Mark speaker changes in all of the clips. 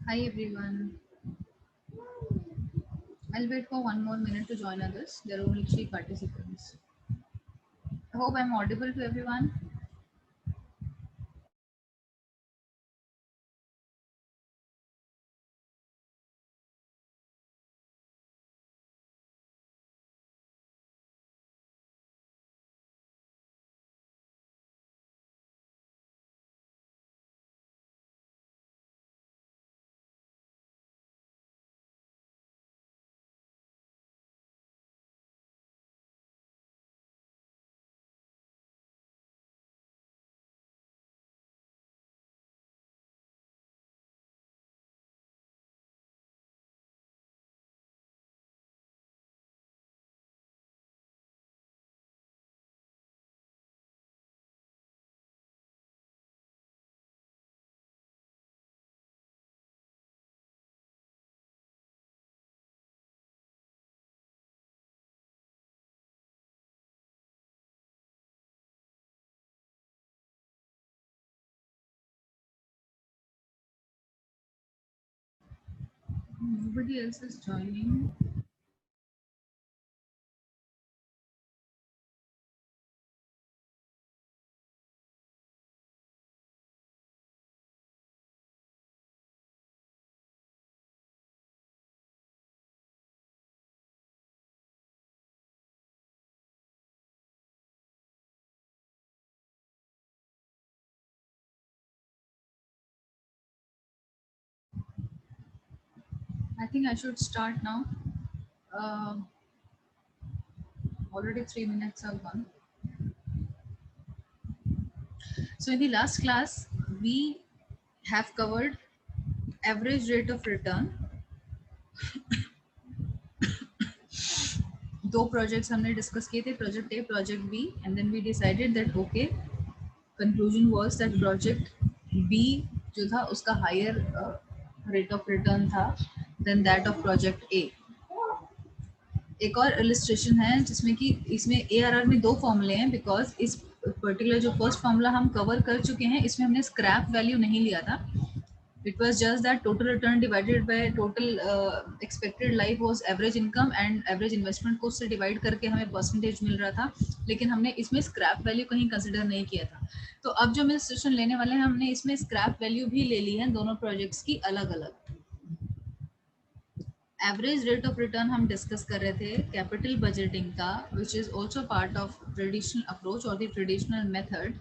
Speaker 1: Hi everyone. I'll wait for one more minute to join others. There are only 3 participants. I hope I'm audible to everyone. Nobody else is joining. I think I should start now. Uh, Already 3 minutes are gone. So in the last class, we have covered average rate of return. दो projects हमने discuss किए थे, project A, project B, and then we decided that okay, conclusion was that project B जो था उसका higher rate of return था than that of project A. एक और इलिस्ट्रेशन है जिसमें कि इसमें ARR में दो फॉर्मूले हैं बिकॉज इस पर्टिकुलर जो फर्स्ट फॉर्मूला हम कवर कर चुके हैं इसमें हमने स्क्रैप वैल्यू नहीं लिया था. It was just that total return divided by total expected life was average income and average investment cost से divide करके हमें परसेंटेज मिल रहा था, लेकिन हमने इसमें स्क्रैप वैल्यू कहीं कंसिडर नहीं किया था. तो अब जो हम इलिस्ट्रेशन लेने वाले हैं हमने इसमें स्क्रैप वैल्यू भी ले ली है दोनों प्रोजेक्ट्स की अलग अलग. एवरेज रेट ऑफ रिटर्न हम डिस्कस कर रहे थे कैपिटल बजटिंग का, which is also part of traditional approach और द ट्रेडिशनल मेथड.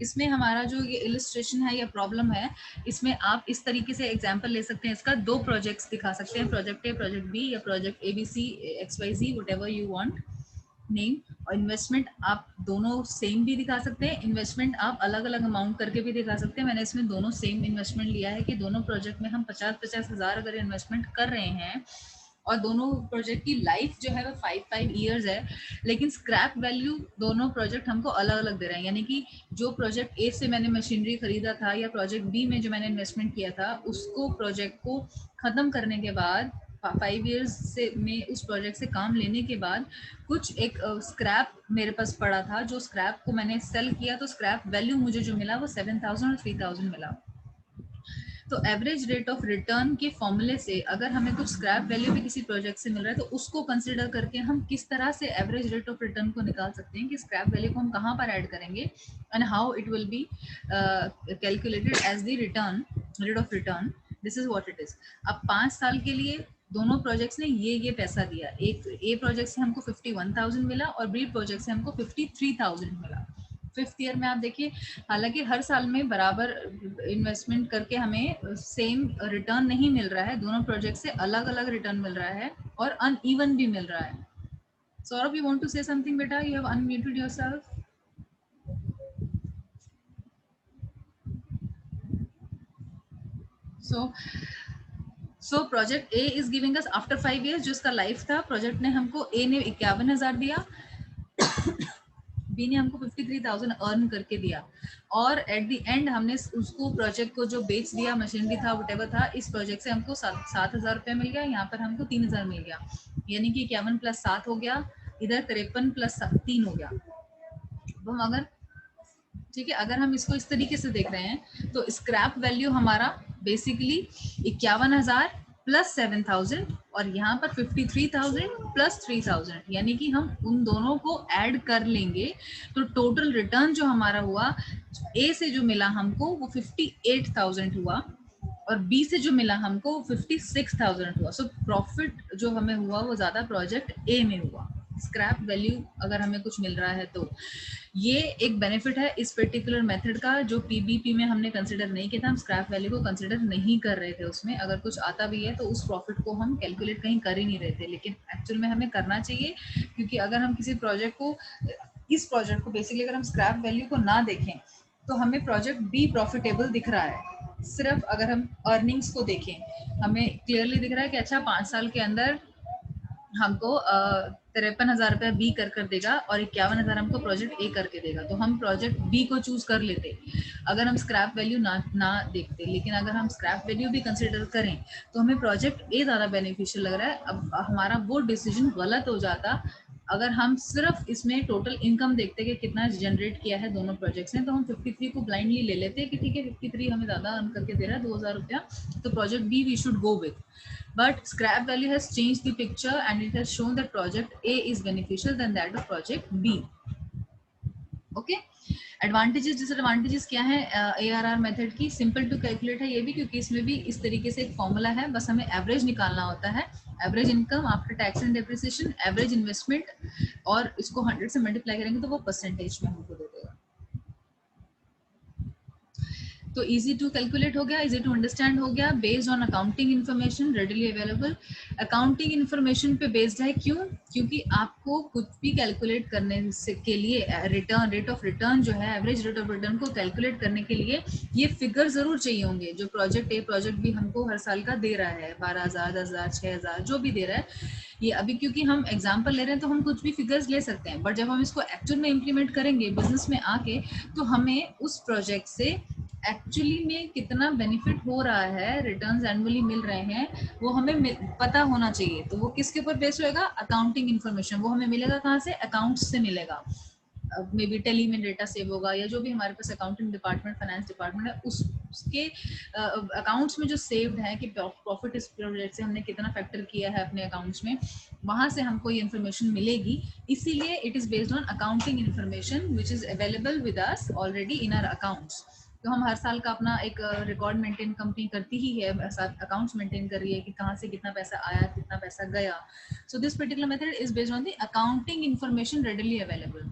Speaker 1: इसमें हमारा जो ये इलिस्ट्रेशन है या प्रॉब्लम है, इसमें आप इस तरीके से एग्जांपल ले सकते हैं. इसका दो प्रोजेक्ट्स दिखा सकते हैं, प्रोजेक्ट ए, प्रोजेक्ट बी या project ABC, XYZ, whatever you want name. और इन्वेस्टमेंट आप दोनों सेम भी दिखा सकते हैं, इन्वेस्टमेंट आप अलग अलग अमाउंट करके भी दिखा सकते हैं. मैंने इसमें दोनों सेम इन्वेस्टमेंट लिया है कि दोनों प्रोजेक्ट में हम 50-50 हज़ार अगर इन्वेस्टमेंट कर रहे हैं और दोनों प्रोजेक्ट की लाइफ जो है वो 5 ईयर्स है, लेकिन स्क्रैप वैल्यू दोनों प्रोजेक्ट हमको अलग अलग दे रहे हैं. यानी कि जो प्रोजेक्ट ए से मैंने मशीनरी खरीदा था या प्रोजेक्ट बी में जो मैंने इन्वेस्टमेंट किया था उसको प्रोजेक्ट को ख़त्म करने के बाद 5 ईयर्स से में उस प्रोजेक्ट से काम लेने के बाद कुछ एक स्क्रैप मेरे पास पड़ा था, जो स्क्रैप को मैंने सेल किया तो स्क्रैप वैल्यू मुझे जो मिला वो 7,000 और 3,000 मिला. तो एवरेज रेट ऑफ रिटर्न के फॉर्मूले से अगर हमें कुछ स्क्रैप वैल्यू भी किसी प्रोजेक्ट से मिल रहा है तो उसको कंसिडर करके हम किस तरह से एवरेज रेट ऑफ रिटर्न को निकाल सकते हैं कि स्क्रैप वैल्यू को हम कहाँ पर ऐड करेंगे and how it will be calculated as the return rate of return. This is what it is. अब 5 साल के लिए दोनों प्रोजेक्ट्स ने ये पैसा दिया. एक ए प्रोजेक्ट से हमको 51,000 मिला और बी प्रोजेक्ट से हमको 53,000 मिला. 5th ईयर में आप देखिए, हालांकि हर साल में बराबर इन्वेस्टमेंट करके हमें सेम रिटर्न नहीं मिल रहा है, दोनों प्रोजेक्ट से अलग अलग रिटर्न मिल रहा है और अनइवन भी मिल रहा है. Saurabh, you want to say something बेटा? You have unmuted yourself. So project A is giving us after 5 years, जो इसका लाइफ था, प्रोजेक्ट ने हमको, ए ने 51,000 दिया, बी ने हमको 53,000 अर्न करके दिया और एट द एंड हमने उसको प्रोजेक्ट को जो बेच दिया, मशीनरी था वटेवर था, इस प्रोजेक्ट से हमको 7,000 रुपये मिल गया, यहाँ पर हमको 3,000 मिल गया. यानी कि 51 + 7 हो गया, इधर 53 + 3 हो गया. अब हम अगर, ठीक है, अगर हम इसको इस तरीके से देख रहे हैं तो स्क्रैप वैल्यू हमारा बेसिकली 51,000 प्लस 7,000 और यहाँ पर 53,000 प्लस 3,000, यानी कि हम उन दोनों को ऐड कर लेंगे तो टोटल रिटर्न जो हमारा हुआ ए से जो मिला हमको वो 58,000 हुआ और बी से जो मिला हमको 56,000 हुआ। सो प्रॉफिट जो हमें हुआ वो ज्यादा प्रोजेक्ट ए में हुआ। स्क्रैप वैल्यू अगर हमें कुछ मिल रहा है तो ये एक बेनिफिट है इस पर्टिकुलर मेथड का, जो पीबीपी में हमने कंसिडर नहीं किया था। हम स्क्रैप वैल्यू को कंसिडर नहीं कर रहे थे उसमें। अगर कुछ आता भी है तो उस प्रॉफिट को हम कैलकुलेट कहीं कर ही नहीं रहे थे, लेकिन एक्चुअल में हमें करना चाहिए, क्योंकि अगर हम किसी प्रोजेक्ट को, इस प्रोजेक्ट को बेसिकली अगर हम स्क्रैप वैल्यू को ना देखें तो हमें प्रोजेक्ट बी प्रॉफिटेबल दिख रहा है। सिर्फ अगर हम अर्निंग्स को देखें हमें क्लियरली दिख रहा है कि अच्छा 5 साल के अंदर हमको 53,000 रुपया बी कर देगा और 51,000 हमको प्रोजेक्ट ए करके देगा, तो हम प्रोजेक्ट बी को चूज कर लेते अगर हम स्क्रैप वैल्यू ना देखते। लेकिन अगर हम स्क्रैप वैल्यू भी कंसिडर करें तो हमें प्रोजेक्ट ए ज़्यादा बेनिफिशियल लग रहा है। अब हमारा वो डिसीजन गलत हो जाता अगर हम सिर्फ इसमें टोटल इनकम देखते कि कितना जनरेट किया है दोनों प्रोजेक्ट्स ने, तो हम 53 को ब्लाइंडली ले लेते कि ठीक है 53 हमें ज़्यादा अर्न करके दे रहा है 2,000 रुपया, तो project B we should go with. But scrap value has changed the picture and it has shown that project A is beneficial than that of project B. Okay? Advantages disadvantages क्या है ARR method की? Simple to calculate है ये भी, क्योंकि इसमें भी इस तरीके से एक फॉर्मूला है, बस हमें एवरेज निकालना होता है। Average income after tax and depreciation, average investment, और इसको 100 से मल्टीप्लाई करेंगे तो वो परसेंटेज में हमको दे देगा। तो इजी टू कैलकुलेट हो गया, इजी टू अंडरस्टैंड हो गया। Based on accounting information readily available. Accounting information पे बेस्ड है, क्यों? क्योंकि आपको कुछ भी कैलकुलेट करने से के लिए रिटर्न, रेट ऑफ रिटर्न जो है, एवरेज रेट ऑफ रिटर्न को कैलकुलेट करने के लिए ये फिगर जरूर चाहिए होंगे। जो प्रोजेक्ट ए प्रोजेक्ट भी हमको हर साल का दे रहा है 12,000, 10,000, 6,000 जो भी दे रहा है, ये अभी क्योंकि हम एग्जाम्पल ले रहे हैं तो हम कुछ भी फिगर्स ले सकते हैं, बट जब हम इसको एक्चुअल में इम्प्लीमेंट करेंगे बिजनेस में आके, तो हमें उस प्रोजेक्ट से एक्चुअली में कितना बेनिफिट हो रहा है, रिटर्न्स एनुअली मिल रहे हैं, वो हमें पता होना चाहिए। तो वो किसके ऊपर बेस होएगा? Accounting information. वो हमें मिलेगा कहाँ से? अकाउंट्स से मिलेगा। मे बी टेली में डेटा सेव होगा, या जो भी हमारे पास अकाउंटिंग डिपार्टमेंट, फाइनेंस डिपार्टमेंट है, उसके अकाउंट्स में जो सेव्ड है कि प्रॉफिट इस प्रोजेक्ट से हमने कितना फैक्टर किया है अपने अकाउंट्स में, वहां से हमको ये इन्फॉर्मेशन मिलेगी। इसीलिए it is based on accounting information which is available with us already in our accounts. तो हम हर साल का अपना एक रिकॉर्ड मेंटेन कंपनी करती ही है, साथ अकाउंट्स मेंटेन कर रही है कि कहाँ से कितना पैसा आया, कितना पैसा गया। So this particular method is based on the accounting information readily available.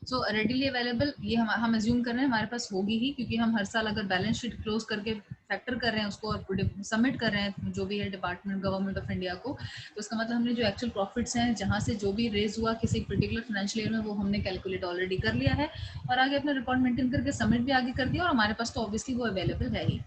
Speaker 1: So readily available ये हम अज्यूम कर रहे हैं हमारे पास होगी ही, क्योंकि हम हर साल अगर बैलेंस शीट क्लोज करके फैक्टर कर रहे हैं उसको और सबमिट कर रहे हैं जो भी है डिपार्टमेंट, गवर्नमेंट ऑफ इंडिया को, तो उसका मतलब हमने जो एक्चुअल प्रॉफिट्स हैं जहाँ से जो भी रेज हुआ किसी पर्टिकुलर फाइनेंशियल ईयर में, वो हमने कैलकुलेट ऑलरेडी कर लिया है और आगे अपना रिकॉर्ड मेंटेन करके सबमिट भी आगे कर दिया, और हमारे पास तो ऑब्वियसली वो अवेलेबल है ही।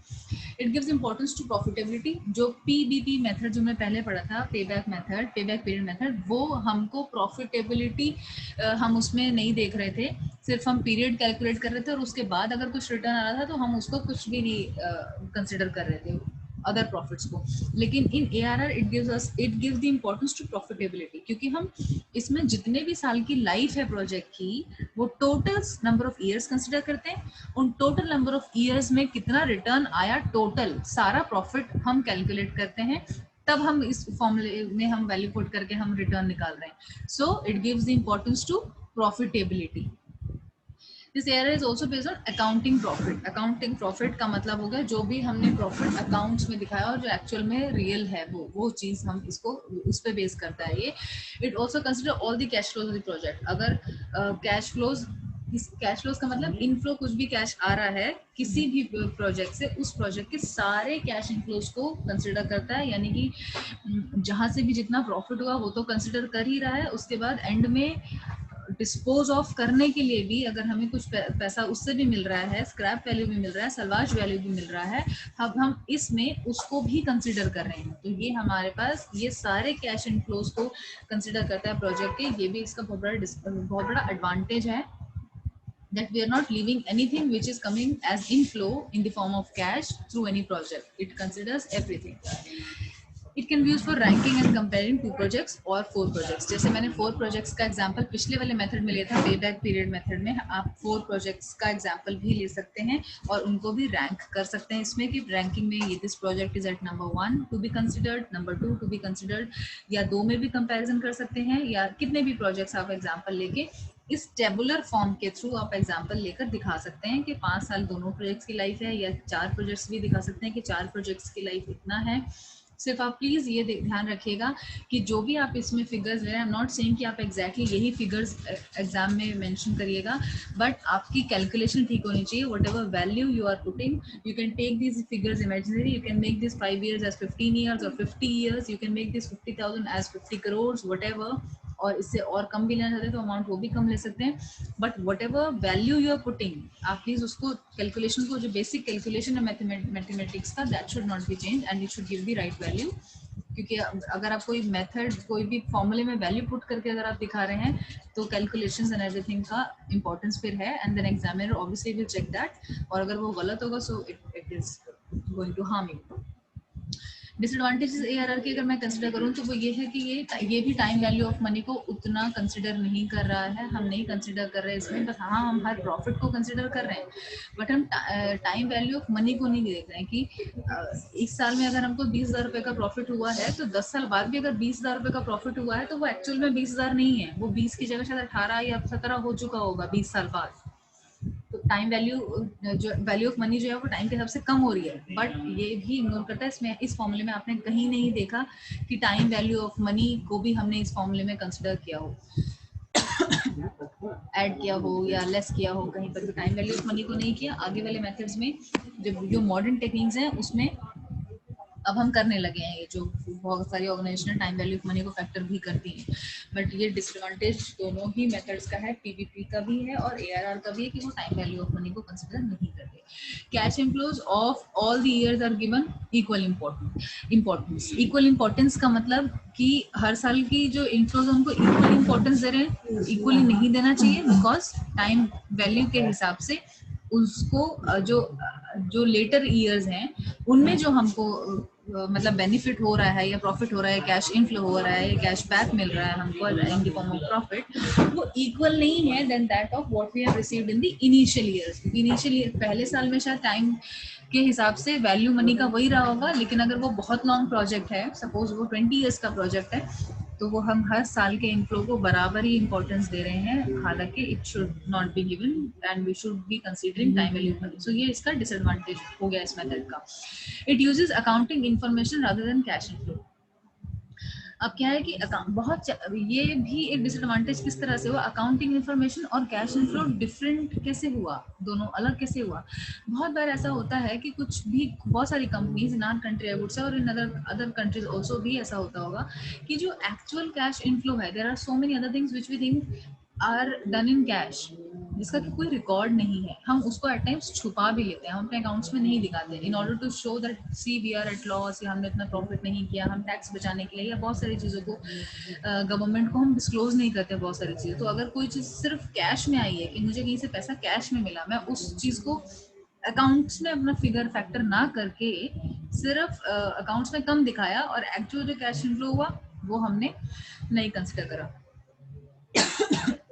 Speaker 1: It gives importance to profitability. जो पीबीपी मेथड जो मैं पहले पढ़ा था, payback method, payback period method, वो हमको प्रॉफिटेबिलिटी हम उसमें नहीं देख रहे थे, सिर्फ हम पीरियड कैलकुलेट कर रहे थे और उसके बाद अगर कुछ रिटर्न आ रहा था तो हम उसको कुछ भी नहीं कंसिडर कर रहे थे अदर प्रॉफिट्स को। लेकिन in ARR it gives the importance to profitability, क्योंकि हम इसमें जितने भी साल की लाइफ है प्रोजेक्ट की, वो total number of years consider करते हैं। उन टोटल नंबर ऑफ ईयर्स में कितना रिटर्न आया, टोटल सारा प्रॉफिट हम कैलकुलेट करते हैं, तब हम इस फॉर्मूले में हम वैल्यू पुट करके हम रिटर्न निकाल रहे हैं। So it gives the importance to profitability. This area is also based on accounting profit. Accounting profit का मतलब हो गया जो भी हमने प्रॉफिट अकाउंट्स में दिखाया और जो एक्चुअल में रियल है वो चीज हम इसको उस पर बेस करता है ये। It also consider all the cash flows of the project. अगर कैश फ्लोज का मतलब इनफ्लो, कुछ भी कैश आ रहा है किसी भी प्रोजेक्ट से, उस प्रोजेक्ट के सारे कैश इनफ्लोज को कंसिडर करता है, यानी कि जहां से भी जितना प्रॉफिट हुआ वो तो कंसिडर कर ही रहा है। उसके बाद एंड में डिस्पोज ऑफ करने के लिए भी अगर हमें कुछ पैसा उससे भी मिल रहा है, स्क्रैप वैल्यू भी मिल रहा है, सलवाज वैल्यू भी मिल रहा है, अब हम इसमें उसको भी कंसिडर कर रहे हैं। तो ये हमारे पास ये सारे कैश इनफ्लोज को कंसिडर करता है प्रोजेक्ट के। ये भी इसका बहुत बड़ा एडवांटेज है, that we are not leaving anything which is coming as inflow in the form of cash through any project. It considers everything. It can be use for ranking and comparing 2 projects और 4 projects. जैसे मैंने 4 projects का example पिछले वाले method में लिया था, पे बैक पीरियड मेथड में आप 4 प्रोजेक्ट्स का एग्जांपल भी ले सकते हैं और उनको भी रैंक कर सकते हैं इसमें कि रैंकिंग में ये this project is at number 1 to be considered, number 2 to be considered, या 2 में भी कंपैरिजन कर सकते हैं, या कितने भी प्रोजेक्ट्स आप एग्जांपल लेके इस टेबुलर फॉर्म के थ्रू आप एग्जांपल लेकर दिखा सकते हैं कि 5 साल दोनों प्रोजेक्ट्स की लाइफ है, या 4 प्रोजेक्ट्स भी दिखा सकते हैं कि 4 प्रोजेक्ट्स की लाइफ इतना है। सिर्फ आप प्लीज ये ध्यान रखिएगा कि जो भी आप इसमें फिगर्स ले रहे हैं, आई एम नॉट सेइंग कि आप एग्जैक्टली यही फिगर्स एग्जाम में मेंशन करिएगा, बट आपकी कैलकुलेशन ठीक होनी चाहिए। Whatever value you are putting, you can take this figures imaginary, you can make this 5 years as 15 years or 50 years, you can make this 50,000 as 50 crores, whatever, और इससे और कम भी लेना चाहते हैं तो अमाउंट वो भी कम ले सकते हैं, but whatever value you are putting, आप प्लीज उसको कैलकुलेशन को, जो बेसिक कैलकुलेशन है मैथमेटिक्स का, that should not be change and you should give the right value. क्योंकि अगर आप कोई मेथड, कोई भी फॉर्मूले में वैल्यू पुट करके अगर आप दिखा रहे हैं तो कैलकुलेशंस एंड एवरीथिंग का इंपॉर्टेंस फिर है, and then examiner obviously will check that, और अगर वो गलत होगा so it is going to harm you. Disadvantages ARR की अगर मैं कंसिडर करूं तो वो ये है कि ये भी टाइम वैल्यू ऑफ मनी को उतना कंसिडर नहीं कर रहा है, हम नहीं कंसिडर कर रहे हैं इसमें, बस हाँ हम हर प्रॉफिट को कंसिडर कर रहे हैं, बट हम टाइम वैल्यू ऑफ मनी को नहीं देख रहे हैं कि इस साल में अगर हमको 20,000 रुपये का प्रॉफिट हुआ है तो 10 साल बाद भी अगर 20,000 रुपये का प्रॉफिट हुआ है तो वो एक्चुअल में 20,000 नहीं है, वो 20 की जगह शायद 18 या 17 हो चुका होगा 20 साल बाद। तो टाइम वैल्यू, जो वैल्यू ऑफ मनी जो है वो टाइम के हिसाब से कम हो रही है, बट ये भी इग्नोर करता है। इसमें इस फॉर्मूले में आपने कहीं नहीं देखा कि टाइम वैल्यू ऑफ मनी को भी हमने इस फॉर्मूले में कंसिडर किया हो, ऐड किया हो या लेस किया हो, कहीं पर भी टाइम वैल्यू ऑफ मनी को नहीं किया। आगे वाले मेथड्स में जो मॉडर्न टेक्निक्स हैं उसमें अब हम करने लगे हैं, ये जो बहुत सारी organisation time value of money को फैक्टर भी करती हैं, बट ये डिसएडवांटेज दोनों ही मेथड्स का है, पीवीपी का भी है और एआरआर का भी है कि वो टाइम वैल्यू ऑफ मनी को कंसिडर नहीं करते। Cash inflows of all the years are given equal importance. Equal importance का मतलब कि हर साल की जो इनफ्लोज उनको इक्वल इंपॉर्टेंस दे रहे हैं, इक्वली नहीं देना चाहिए, बिकॉज टाइम वैल्यू के हिसाब से उसको जो लेटर ईयर्स हैं उनमें जो हमको मतलब बेनिफिट हो रहा है या प्रॉफिट हो रहा है, कैश इनफ्लो हो रहा है या कैश बैक मिल रहा है हमको in the form of profit, वो इक्वल नहीं है then that of what we have received in the initial years. Initial year पहले साल में शायद टाइम के हिसाब से वैल्यू मनी का वही रहा होगा, लेकिन अगर वो बहुत लॉन्ग प्रोजेक्ट है, सपोज वो 20 ईयर्स का प्रोजेक्ट है, तो वो हम हर साल के इनफ्लो को बराबर ही इंपॉर्टेंस दे रहे हैं, हालांकि it should not be given and we should be considering time value money. So ये इसका डिसएडवांटेज हो गया इस मेथड का। It uses accounting information rather than cash inflow. अब क्या है कि बहुत ये भी एक डिसएडवांटेज किस तरह से हुआ, अकाउंटिंग इन्फॉर्मेशन और कैश इनफ्लो डिफरेंट कैसे हुआ, दोनों अलग कैसे हुआ। बहुत बार ऐसा होता है कि कुछ भी बहुत सारी companies in our country I would say और इन अदर कंट्रीज आल्सो भी ऐसा होता होगा कि जो एक्चुअल कैश इनफ्लो है, there are so many other things which we think are done in cash, जिसका कि कोई रिकॉर्ड नहीं है, हम उसको एट टाइम्स छुपा भी लेते हैं, हम अपने अकाउंट्स में नहीं दिखाते in order to show that see we are at loss, या हमने इतना प्रॉफिट नहीं किया, हम टैक्स बचाने के लिए, या बहुत सारी चीज़ों को गवर्नमेंट को हम डिस्क्लोज नहीं करते बहुत सारी चीज़ें। तो अगर कोई चीज़ सिर्फ कैश में आई है कि मुझे कहीं से पैसा कैश में मिला, मैं उस चीज़ को अकाउंट्स में अपना फिगर फैक्टर ना करके सिर्फ अकाउंट्स में कम दिखाया और एक्चुअल जो कैश इनफ्लो हुआ वो हमने नहीं कंसिडर करा।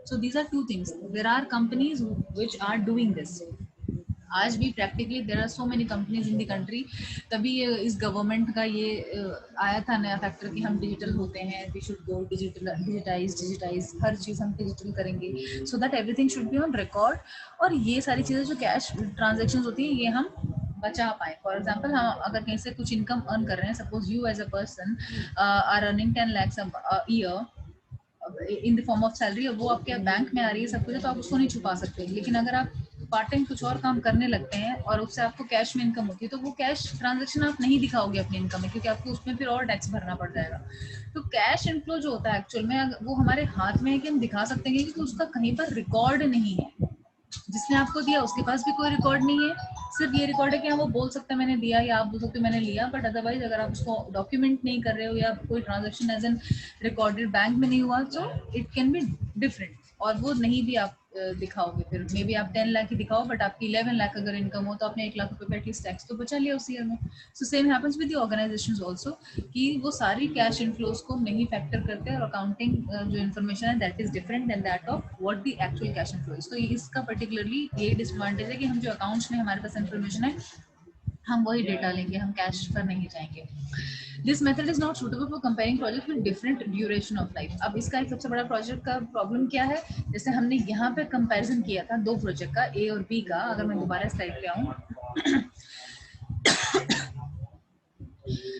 Speaker 1: So these are two things. There are companies which are doing this. आज भी practically there are so many companies in the country, तभी इस गवर्नमेंट का ये आया था नया फैक्टर कि हम डिजिटल होते हैं, वी शुड गो डिजिटाइज हर चीज़ हम डिजिटल करेंगे, so that everything should be on record, और ये सारी चीज़ें जो कैश ट्रांजेक्शन होती हैं ये हम बचा पाए। फॉर एग्जाम्पल हम अगर कहीं से कुछ इनकम अर्न कर रहे हैं, suppose you as a person are earning 10 lakhs a year in the form of salary, वो आपके बैंक में आ रही है सब कुछ, तो आप उसको नहीं छुपा सकते। लेकिन अगर आप पार्ट टाइम कुछ और काम करने लगते हैं और उससे आपको कैश में इनकम होती है, तो वो कैश ट्रांजैक्शन आप नहीं दिखाओगे अपनी इनकम में, क्योंकि आपको उसमें फिर और टैक्स भरना पड़ जाएगा। तो कैश इनफ्लो जो होता है एक्चुअल में वो हमारे हाथ में है कि हम दिखा सकते हैं, क्योंकि उसका कहीं पर रिकॉर्ड नहीं है। जिसने आपको दिया उसके पास भी कोई रिकॉर्ड नहीं है, सिर्फ ये रिकॉर्ड है कि हाँ वो बोल सकते हैं मैंने दिया, या आप बोल सकते हो मैंने लिया, बट अदरवाइज अगर आप उसको डॉक्यूमेंट नहीं कर रहे हो या कोई transaction as an recorded bank में नहीं हुआ, तो इट कैन बी डिफरेंट, और वो नहीं भी आप दिखाओगे, फिर मे बी आप 10 लाख ही दिखाओ बट आपकी 11 लाख अगर इनकम हो तो आपने 1 लाख रुपए पे एटलीस्ट टैक्स तो बचा लिया उस ईयर में। So same happens with the organisations also कि वो सारी कैश इनफ्लोज को नहीं फैक्टर करते और अकाउंटिंग जो इन्फॉर्मेशन है that is different then that of what the actual cash inflows. तो इसका पर्टिकुलरली ये डिसएडवांटेज है कि हम जो अकाउंट्स में हमारे पास इन्फॉर्मेशन है हम वही डेटा लेंगे, हम कैश पर नहीं जाएंगे। This method is not suitable for comparing project with different duration of life. अब इसका एक सबसे बड़ा प्रोजेक्ट का प्रॉब्लम क्या है, जैसे हमने यहाँ पे कंपैरिजन किया था दो प्रोजेक्ट का, ए और बी का। अगर मैं दोबारा स्लाइड पे आऊँ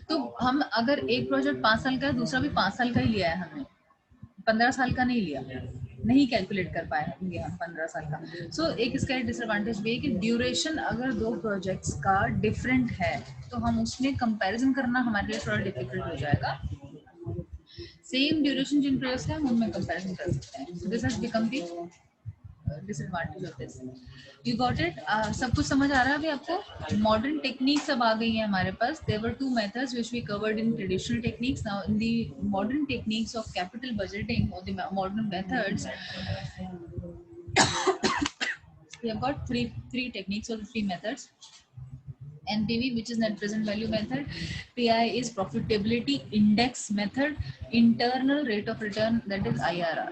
Speaker 1: तो हम अगर एक प्रोजेक्ट 5 साल का है, दूसरा भी 5 साल का ही लिया है हमने, 15 साल का नहीं लिया, नहीं कैलकुलेट कर पाए होंगे हम 15 साल का। सो एक इसका डिसएडवांटेज भी है कि ड्यूरेशन अगर दो प्रोजेक्ट्स का डिफरेंट है तो हम उसमें कंपैरिजन करना हमारे लिए थोड़ा डिफिकल्ट हो जाएगा। सेम ड्यूरेशन जिन प्रोजेक्ट्स का हम उनमें कंपैरिजन कर सकते हैं। This has become the disadvantage of this. You got it? सब कुछ समझ आ रहा है अभी आपको? मॉडर्न टेक्निक्स अब आ गई हैं हमारे पास। There were two methods which we covered in traditional techniques. Now in the modern techniques of capital budgeting और the modern methods we have got three techniques or three methods. NPV, which is net present value method. PI is profitability index method. Internal rate of return, that is IRR.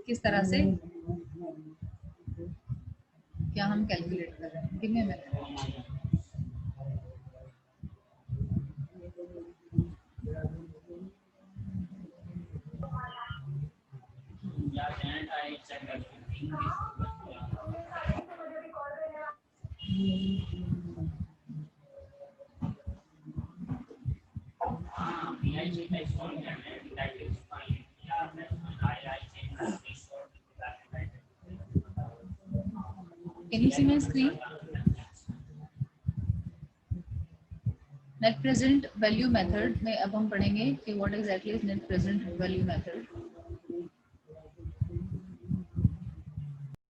Speaker 1: किस तरह से क्या हम calculate कर रहे हैं? Give me a minute. Can you see my screen? Net present value method में अब हम पढ़ेंगे कि what exactly is net present value method.